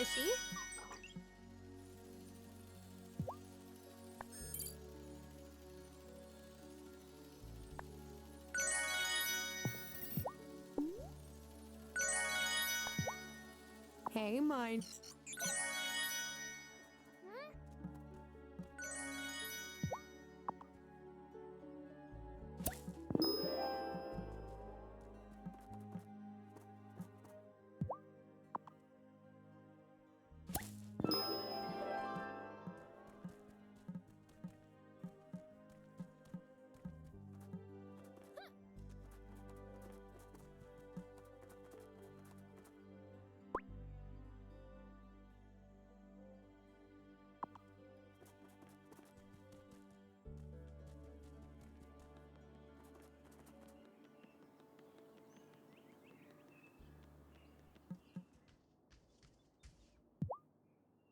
squishy. Hey, mine.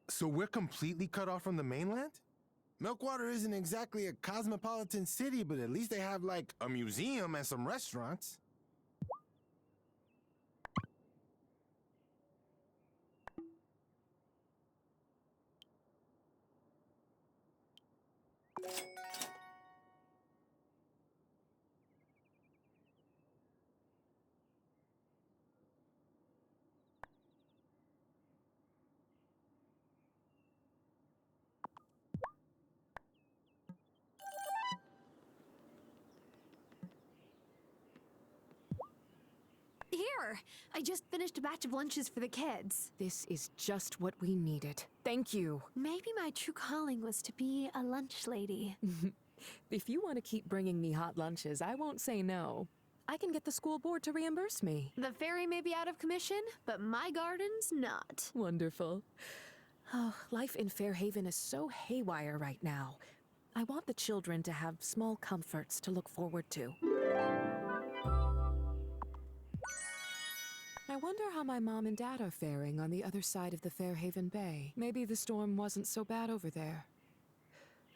So we're completely cut off from the mainland? Milkwater isn't exactly a cosmopolitan city, but at least they have, like, a museum and some restaurants. Here, I just finished a batch of lunches for the kids. This is just what we needed. Thank you. Maybe my true calling was to be a lunch lady. If you want to keep bringing me hot lunches, I won't say no. I can get the school board to reimburse me. The ferry may be out of commission, but my garden's not. Wonderful. Oh, life in Fairhaven is so haywire right now. I want the children to have small comforts to look forward to. I wonder how my mom and dad are faring on the other side of the Fairhaven Bay. Maybe the storm wasn't so bad over there.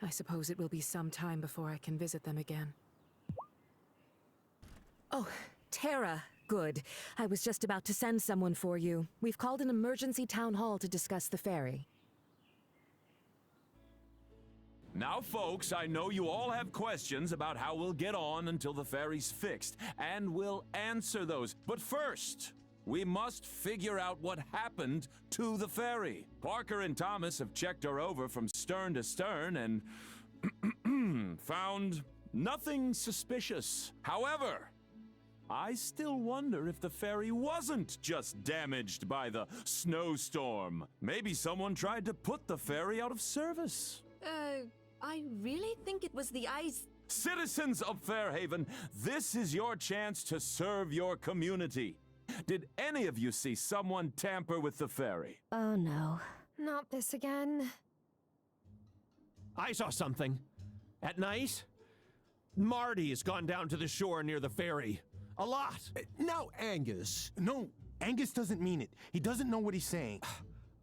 I suppose it will be some time before I can visit them again. Oh, Tara. Good. I was just about to send someone for you. We've called an emergency town hall to discuss the ferry. Now, folks, I know you all have questions about how we'll get on until the ferry's fixed, and we'll answer those. But first, we must figure out what happened to the ferry. Parker and Thomas have checked her over from stern to stern and found nothing suspicious. However, I still wonder if the ferry wasn't just damaged by the snowstorm. Maybe someone tried to put the ferry out of service. I really think it was the ice. Citizens of Fairhaven, this is your chance to serve your community. Did any of you see someone tamper with the ferry? Oh no. Not this again. I saw something. At night, Marty has gone down to the shore near the ferry. A lot. Now, Angus. No, Angus doesn't mean it. He doesn't know what he's saying.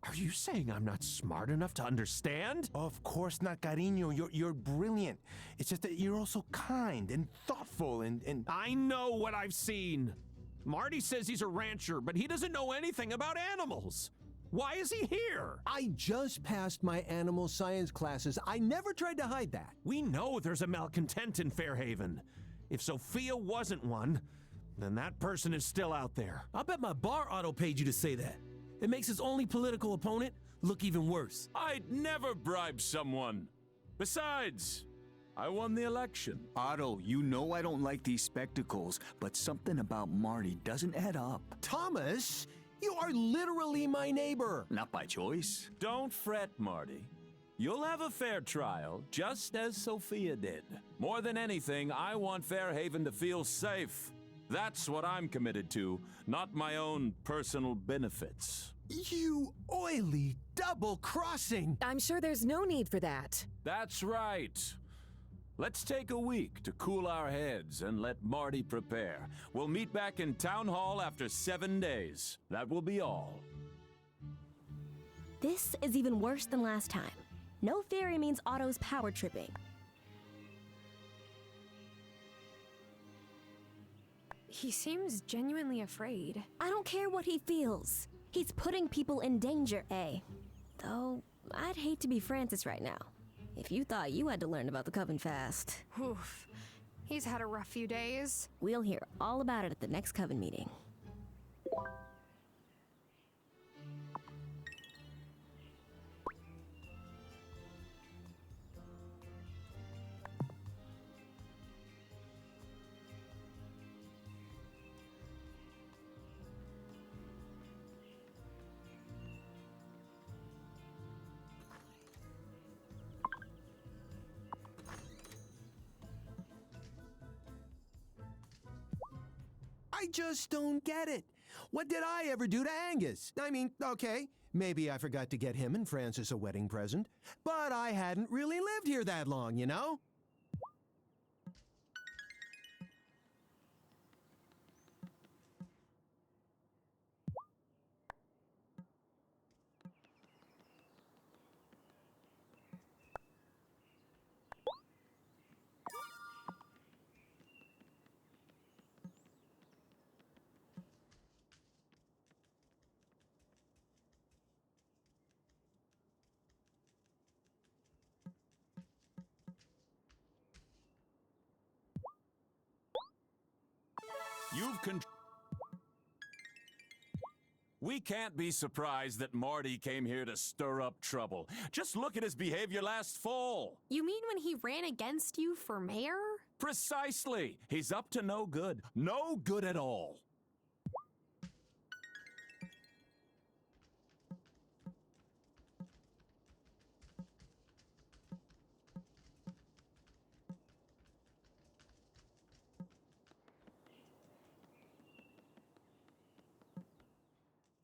Are you saying I'm not smart enough to understand? Of course not, Cariño. You're brilliant. It's just that you're also kind and thoughtful and... I know what I've seen. Marty says he's a rancher, but he doesn't know anything about animals. Why is he here? I just passed my animal science classes. I never tried to hide that. We know there's a malcontent in Fairhaven. If Sophia wasn't one, then that person is still out there. I bet my bar auto paid you to say that. It makes his only political opponent look even worse. I'd never bribe someone. Besides, I won the election. Otto, you know I don't like these spectacles, but something about Marty doesn't add up. Thomas, you are literally my neighbor. Not by choice. Don't fret, Marty. You'll have a fair trial, just as Sophia did. More than anything, I want Fairhaven to feel safe. That's what I'm committed to, not my own personal benefits. You oily double-crossing. I'm sure there's no need for that. That's right. Let's take a week to cool our heads and let Marty prepare. We'll meet back in Town Hall after 7 days. That will be all. This is even worse than last time. No ferry means Otto's power tripping. He seems genuinely afraid. I don't care what he feels. He's putting people in danger, eh? Though, I'd hate to be Francis right now. If you thought you had to learn about the Coven fast. Oof. He's had a rough few days. We'll hear all about it at the next Coven meeting. I just don't get it. What did I ever do to Angus? I mean, okay, maybe I forgot to get him and Francis a wedding present, but I hadn't really lived here that long, you know? We can't be surprised that Marty came here to stir up trouble. Just look at his behavior last fall. You mean when he ran against you for mayor? Precisely. He's up to no good. No good at all.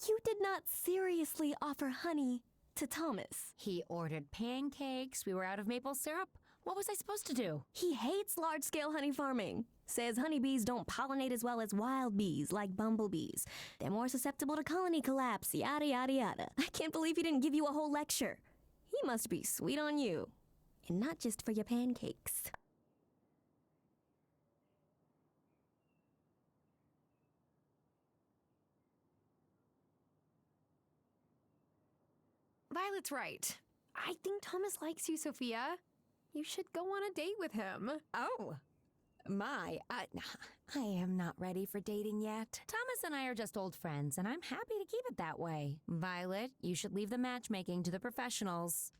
You did not seriously offer honey to Thomas. He ordered pancakes. We were out of maple syrup. What was I supposed to do? He hates large-scale honey farming. Says honeybees don't pollinate as well as wild bees, like bumblebees. They're more susceptible to colony collapse, yada yada yada. I can't believe he didn't give you a whole lecture. He must be sweet on you. And not just for your pancakes. Violet's right. I think Thomas likes you, Sophia. You should go on a date with him. Oh, I am not ready for dating yet. Thomas and I are just old friends, and I'm happy to keep it that way. Violet, you should leave the matchmaking to the professionals.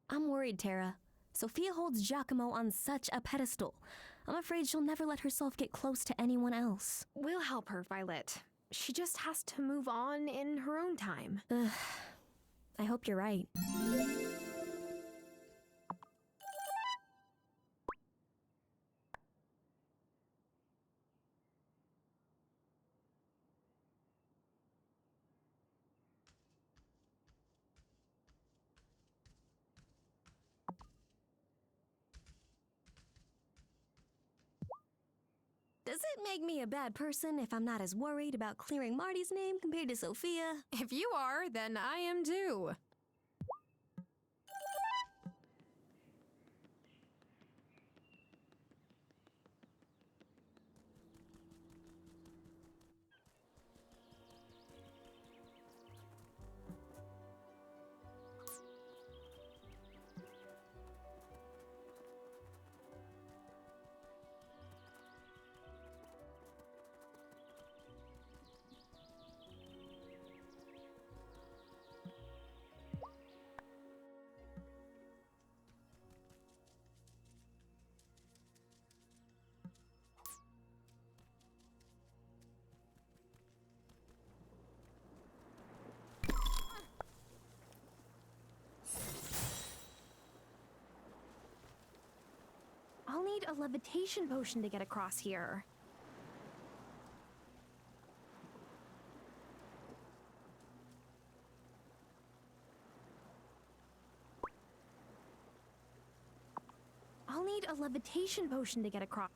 I'm worried, Tara. Sophia holds Giacomo on such a pedestal. I'm afraid she'll never let herself get close to anyone else. We'll help her, Violet. She just has to move on in her own time. I hope you're right. Does it make me a bad person if I'm not as worried about clearing Marty's name compared to Sophia? If you are, then I am too. I'll need a levitation potion to get across here. I'll need a levitation potion to get across.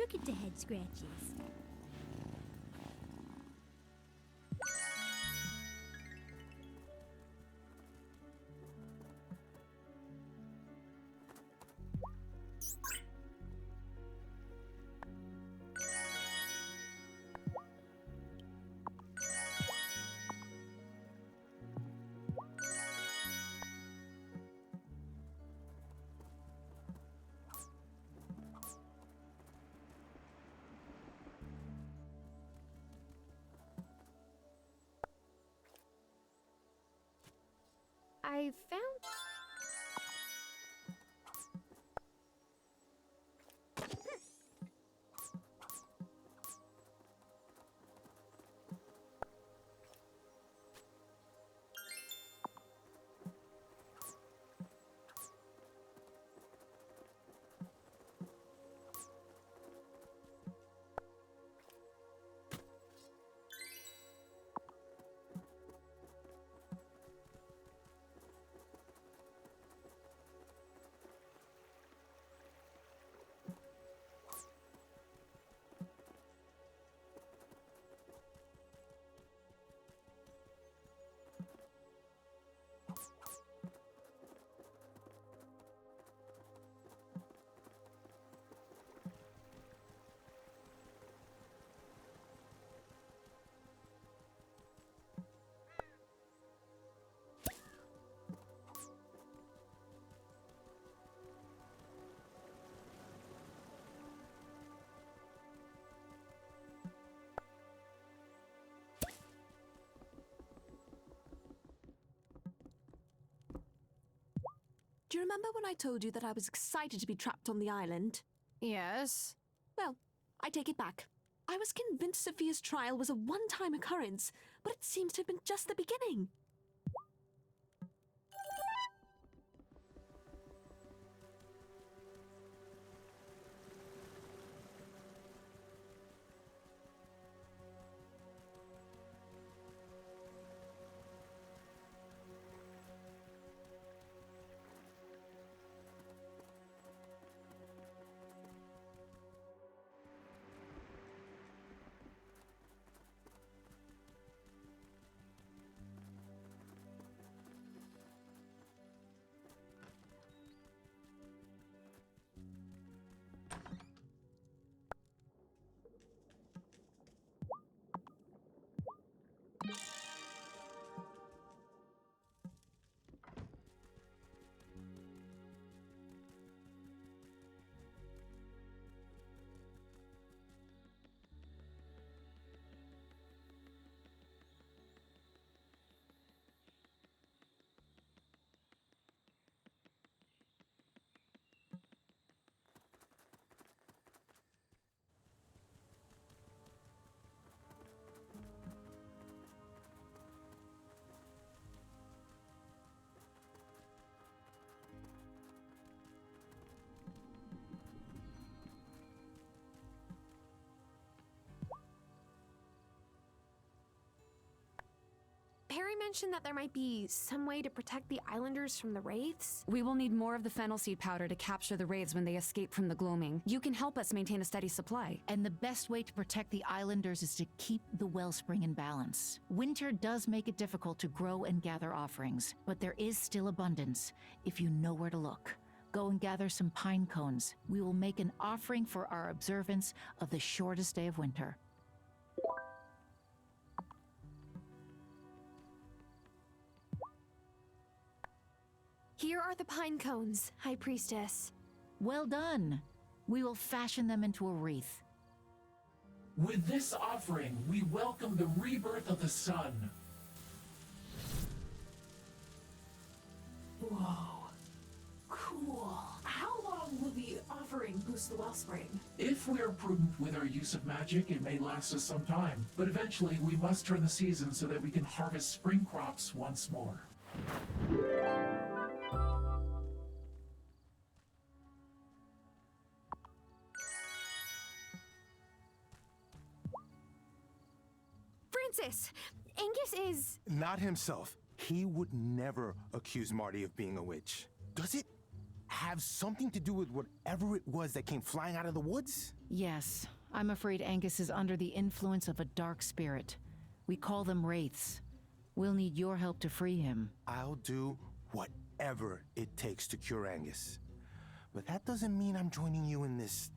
Look at the head scratches. I found. Do you remember when I told you that I was excited to be trapped on the island? Yes. Well, I take it back. I was convinced Sophia's trial was a one-time occurrence, but it seems to have been just the beginning. Perry mentioned that there might be some way to protect the islanders from the wraiths. We will need more of the fennel seed powder to capture the wraiths when they escape from the gloaming. You can help us maintain a steady supply. And the best way to protect the islanders is to keep the wellspring in balance. Winter does make it difficult to grow and gather offerings, but there is still abundance if you know where to look. Go and gather some pine cones. We will make an offering for our observance of the shortest day of winter. Here are the pine cones, High Priestess. Well done. We will fashion them into a wreath. With this offering, we welcome the rebirth of the sun. Whoa. Cool. How long will the offering boost the wellspring? If we are prudent with our use of magic, it may last us some time. But eventually, we must turn the season so that we can harvest spring crops once more. Francis! Angus is... Not himself. He would never accuse Marty of being a witch. Does it have something to do with whatever it was that came flying out of the woods? Yes, I'm afraid Angus is under the influence of a dark spirit. We call them wraiths. We'll need your help to free him. I'll do whatever it takes to cure Angus. But that doesn't mean I'm joining you in this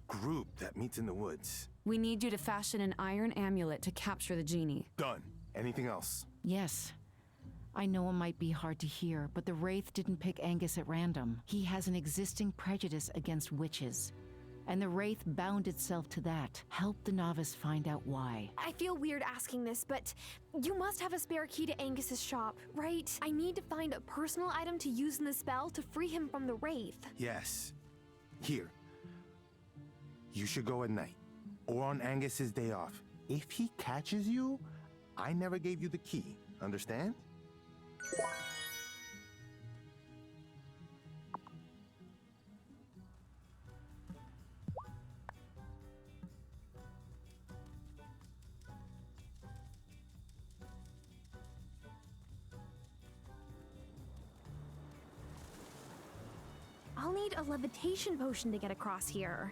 group that meets in the woods. We need you to fashion an iron amulet to capture the genie. Done. Anything else? Yes. I know it might be hard to hear, but the Wraith didn't pick Angus at random. He has an existing prejudice against witches. And the Wraith bound itself to that. Help the novice find out why. I feel weird asking this, but you must have a spare key to Angus's shop, right? I need to find a personal item to use in the spell to free him from the Wraith. Yes. Here. You should go at night, or on Angus's day off. If he catches you, I never gave you the key. Understand? I'll need a levitation potion to get across here.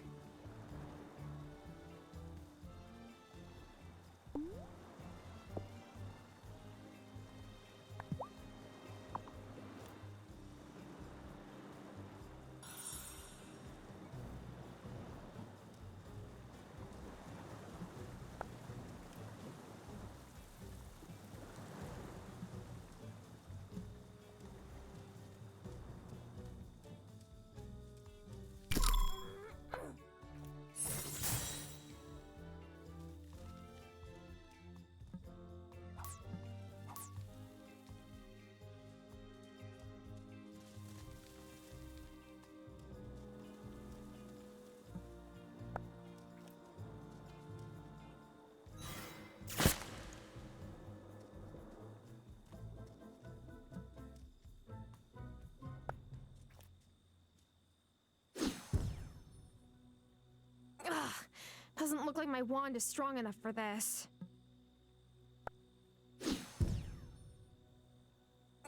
Doesn't look like my wand is strong enough for this.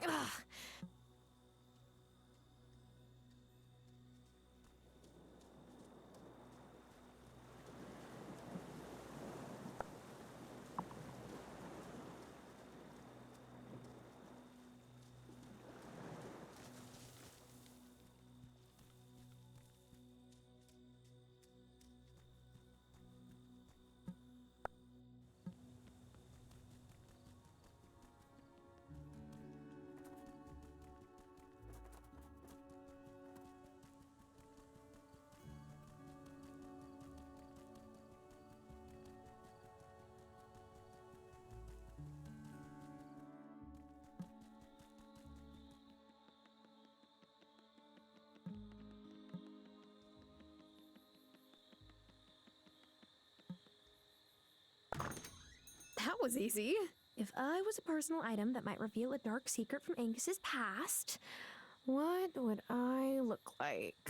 Ugh. That was easy. If I was a personal item that might reveal a dark secret from Angus's past, what would I look like?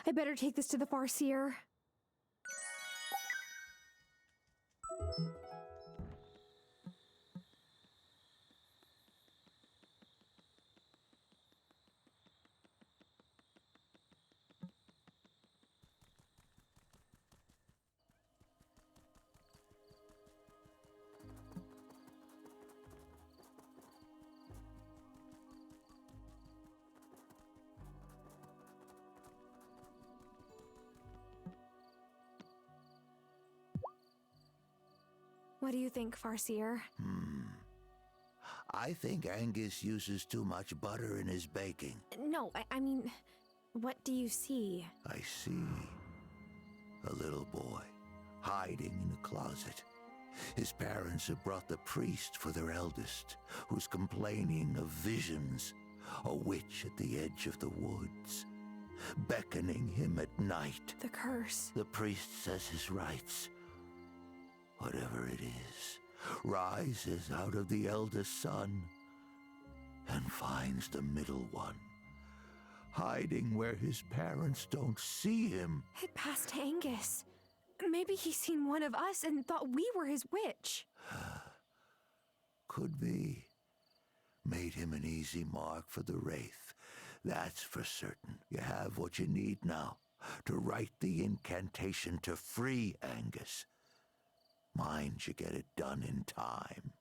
I better take this to the Farseer. What do you think, Farseer? I think Angus uses too much butter in his baking. No, I mean, what do you see? I see a little boy hiding in a closet. His parents have brought the priest for their eldest, who's complaining of visions, a witch at the edge of the woods, beckoning him at night. The curse. The priest says his rites, whatever it is, rises out of the eldest son and finds the middle one, hiding where his parents don't see him. It passed to Angus. Maybe he's seen one of us and thought we were his witch. Could be. Made him an easy mark for the Wraith. That's for certain. You have what you need now to write the incantation to free Angus. Mind you get it done in time.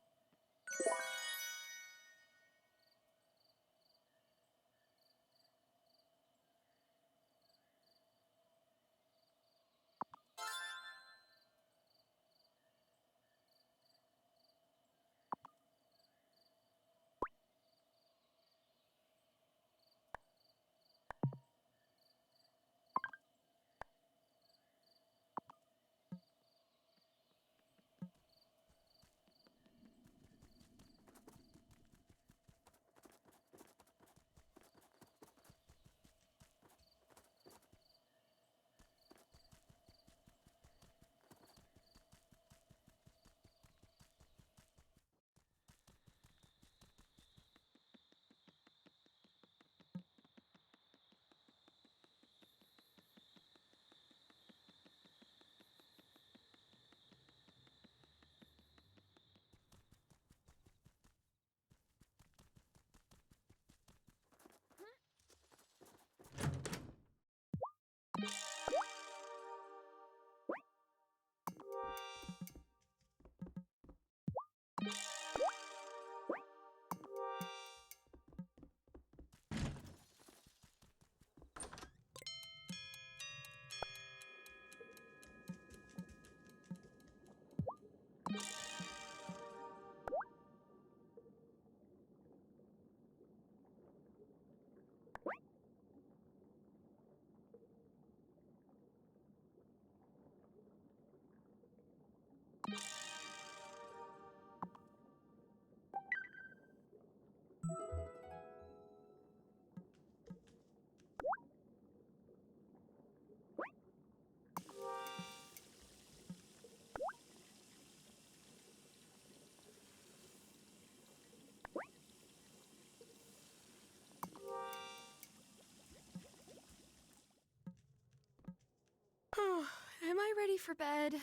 Am I ready for bed?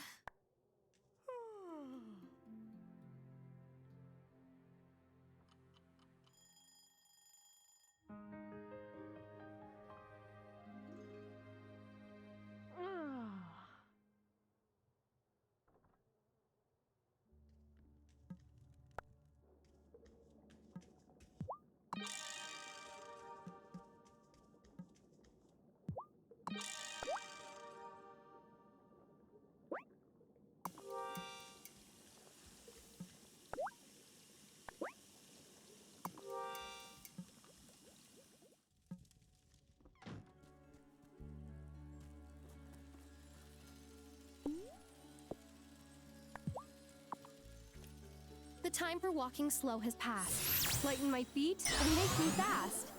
The time for walking slow has passed. Lighten my feet and make me fast.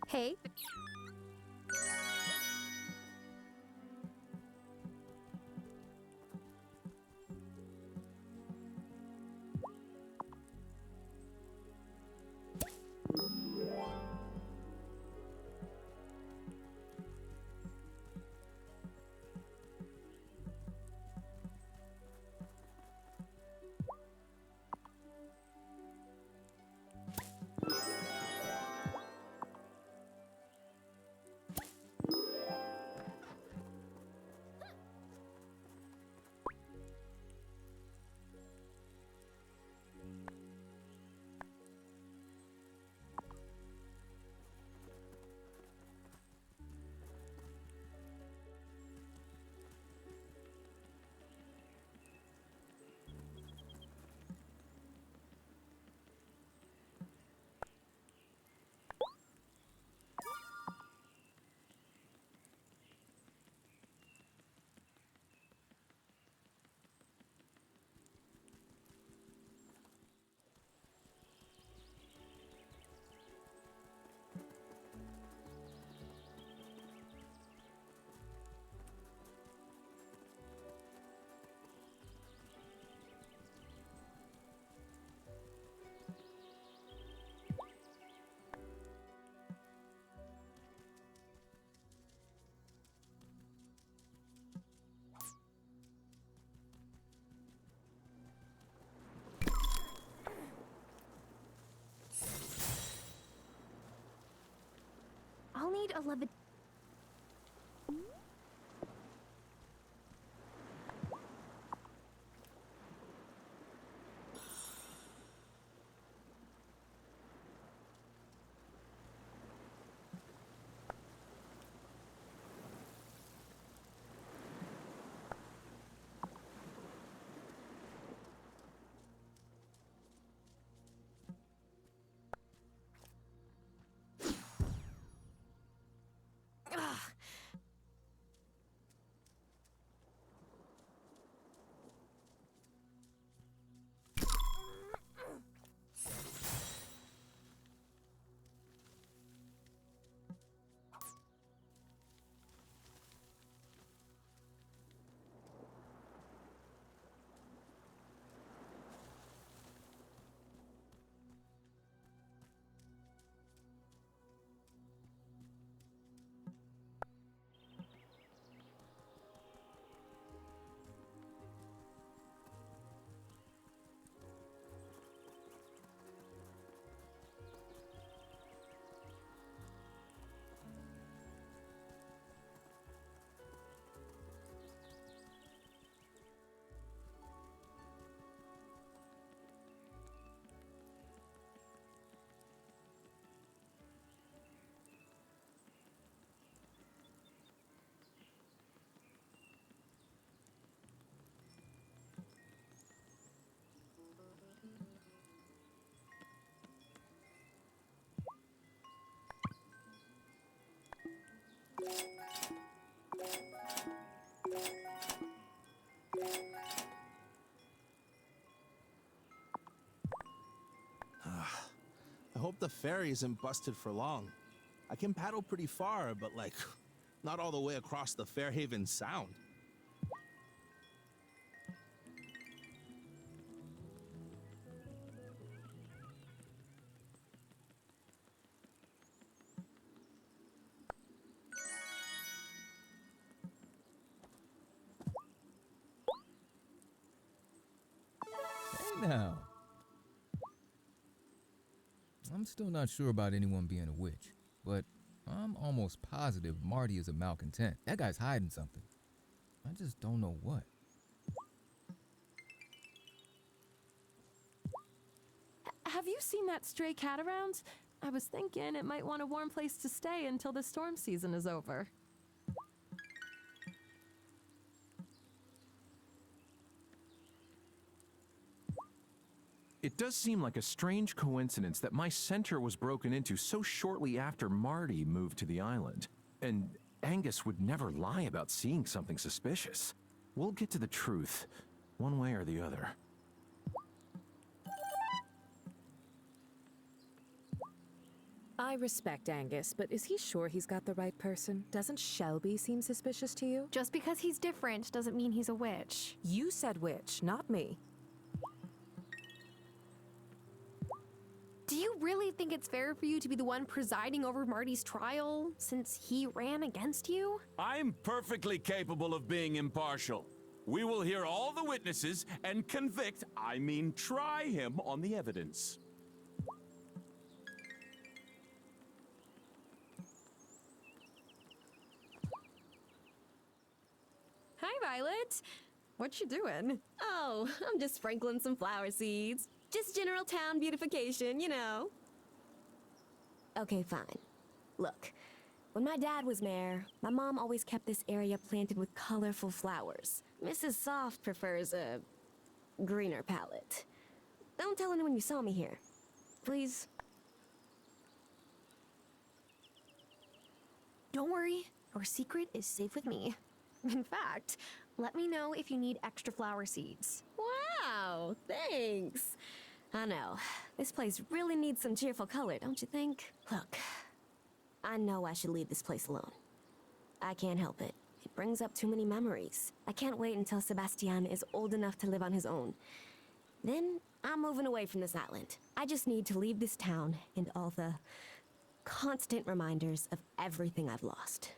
Hey. a levitation. I hope the ferry isn't busted for long. I can paddle pretty far, but like, not all the way across the Fairhaven Sound. Hey now. I'm still not sure about anyone being a witch, but I'm almost positive Marty is a malcontent. That guy's hiding something. I just don't know what. Have you seen that stray cat around? I was thinking it might want a warm place to stay until the storm season is over. It does seem like a strange coincidence that my center was broken into so shortly after Marty moved to the island. And Angus would never lie about seeing something suspicious. We'll get to the truth, one way or the other. I respect Angus, but is he sure he's got the right person? Doesn't Shelby seem suspicious to you? Just because he's different doesn't mean he's a witch. You said witch, not me. Do you really think it's fair for you to be the one presiding over Marty's trial, since he ran against you? I'm perfectly capable of being impartial. We will hear all the witnesses and convict, I mean try him on the evidence. Hi, Violet. What you doing? Oh, I'm just sprinkling some flower seeds. Just general town beautification, you know. Okay, fine. Look, when my dad was mayor, my mom always kept this area planted with colorful flowers. Mrs. Soft prefers a greener palette. Don't tell anyone you saw me here. Please. Don't worry, your secret is safe with me. In fact, let me know if you need extra flower seeds. Wow, thanks. I know. This place really needs some cheerful color, don't you think? Look, I know I should leave this place alone. I can't help it. It brings up too many memories. I can't wait until Sebastian is old enough to live on his own. Then I'm moving away from this island. I just need to leave this town and all the constant reminders of everything I've lost.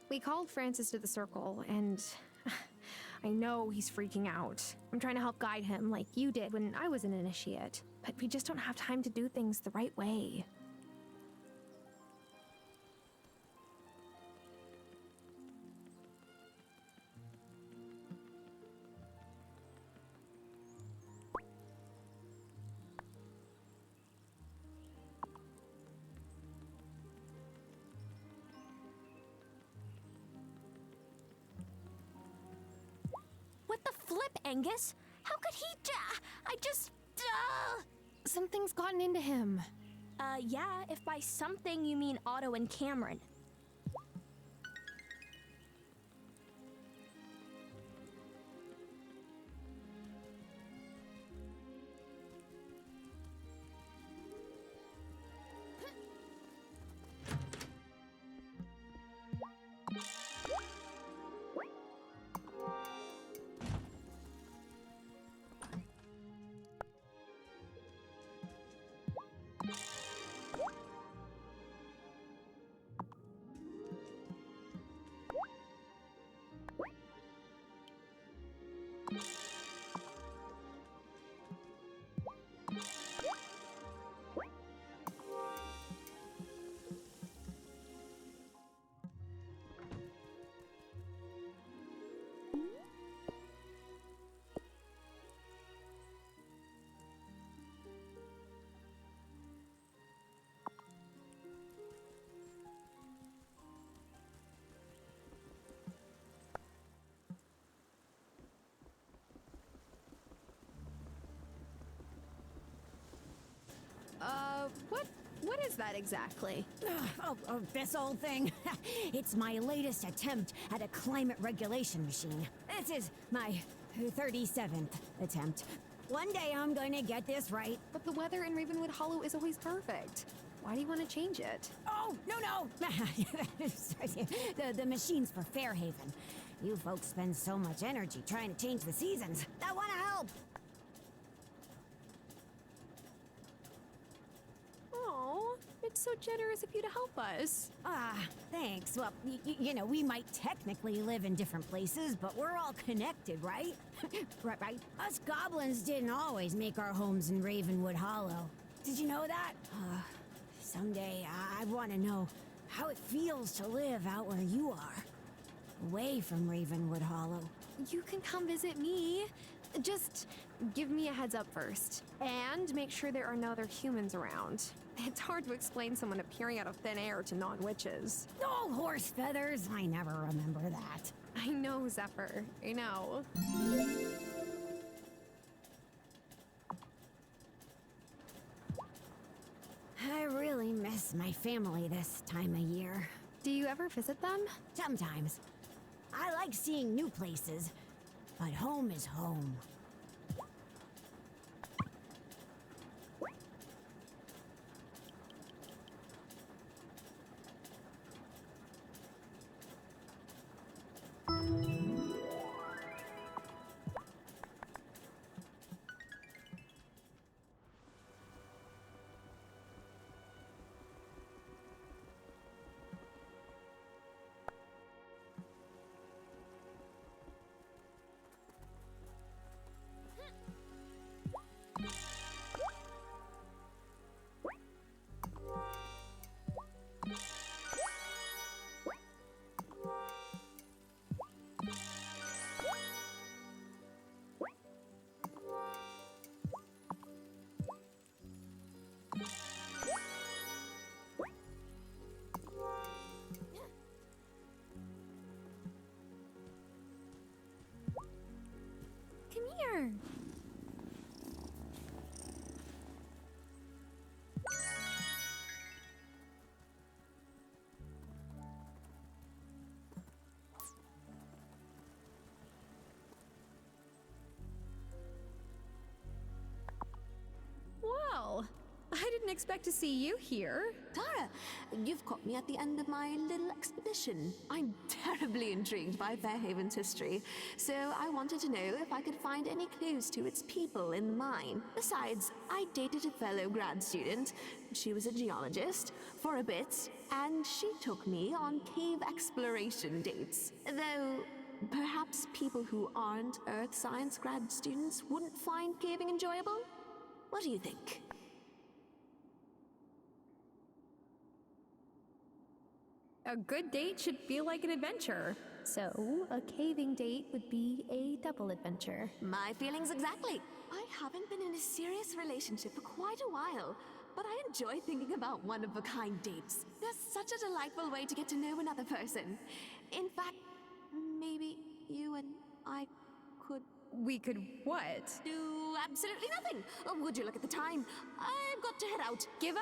We called Francis to the circle, and I know he's freaking out. I'm trying to help guide him like you did when I was an initiate, but we just don't have time to do things the right way. What the flip, Angus? How could he I just... Something's gotten into him. Yeah, if by something you mean Otto and Cameron. What is that exactly? Oh, this old thing. It's my latest attempt at a climate regulation machine. This is my 37th attempt. One day I'm going to get this right. But the weather in Ravenwood Hollow is always perfect. Why do you want to change it? Oh, no. the machine's for Fairhaven. You folks spend so much energy trying to change the seasons. I want to help. Oh, it's so generous of you to help us. Thanks. Well, you know, we might technically live in different places, but we're all connected, right? right? Us goblins didn't always make our homes in Ravenwood Hollow. Did you know that? Someday I want to know how it feels to live out where you are. Away from Ravenwood Hollow. You can come visit me. Just give me a heads up first. And make sure there are no other humans around. It's hard to explain someone appearing out of thin air to non-witches. Oh, horse feathers! I never remember that. I know, Zephyr. I know. I really miss my family this time of year. Do you ever visit them? Sometimes. I like seeing new places, but home is home. didn't expect to see you here. Tara, you've caught me at the end of my little expedition. I'm terribly intrigued by Fairhaven's history, so I wanted to know if I could find any clues to its people in the mine. Besides, I dated a fellow grad student. She was a geologist for a bit, and she took me on cave exploration dates. Though, perhaps people who aren't earth science grad students wouldn't find caving enjoyable? What do you think? A good date should feel like an adventure. So, a caving date would be a double adventure. My feelings exactly. I haven't been in a serious relationship for quite a while, but I enjoy thinking about one-of-a-kind dates. They're such a delightful way to get to know another person. In fact, maybe you and I could... We could what? Do absolutely nothing. Would you look at the time? I've got to head out. Giva?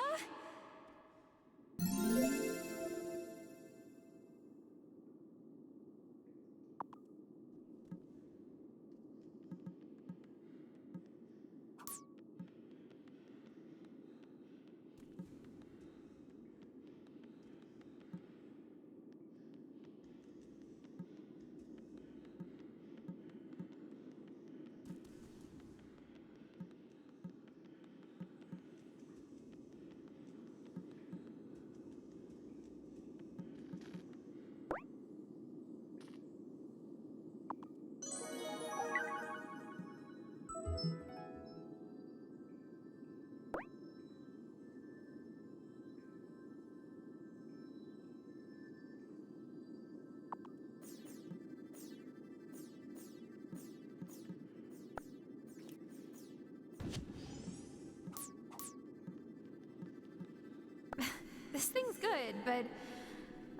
This thing's good, but...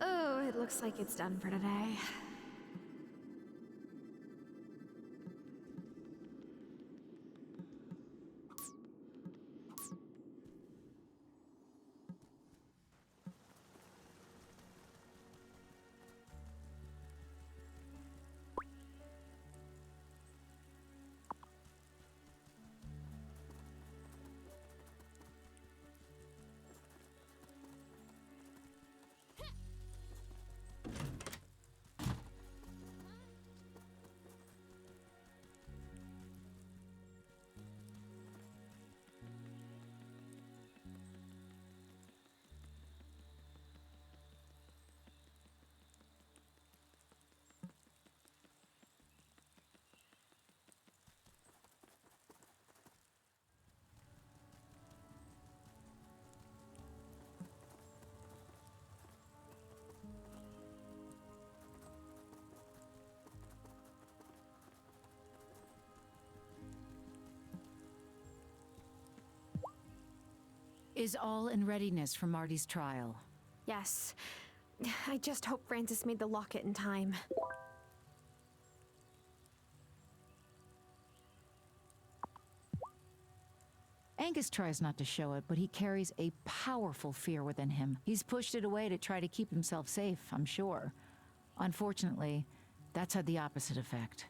Oh, it looks like it's done for today. Is all in readiness for Marty's trial? Yes. I just hope Francis made the locket in time. Angus tries not to show it, but he carries a powerful fear within him. He's pushed it away to try to keep himself safe, I'm sure. Unfortunately, that's had the opposite effect.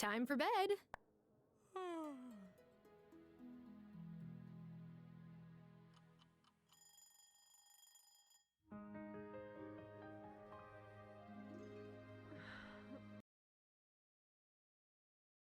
Time for bed.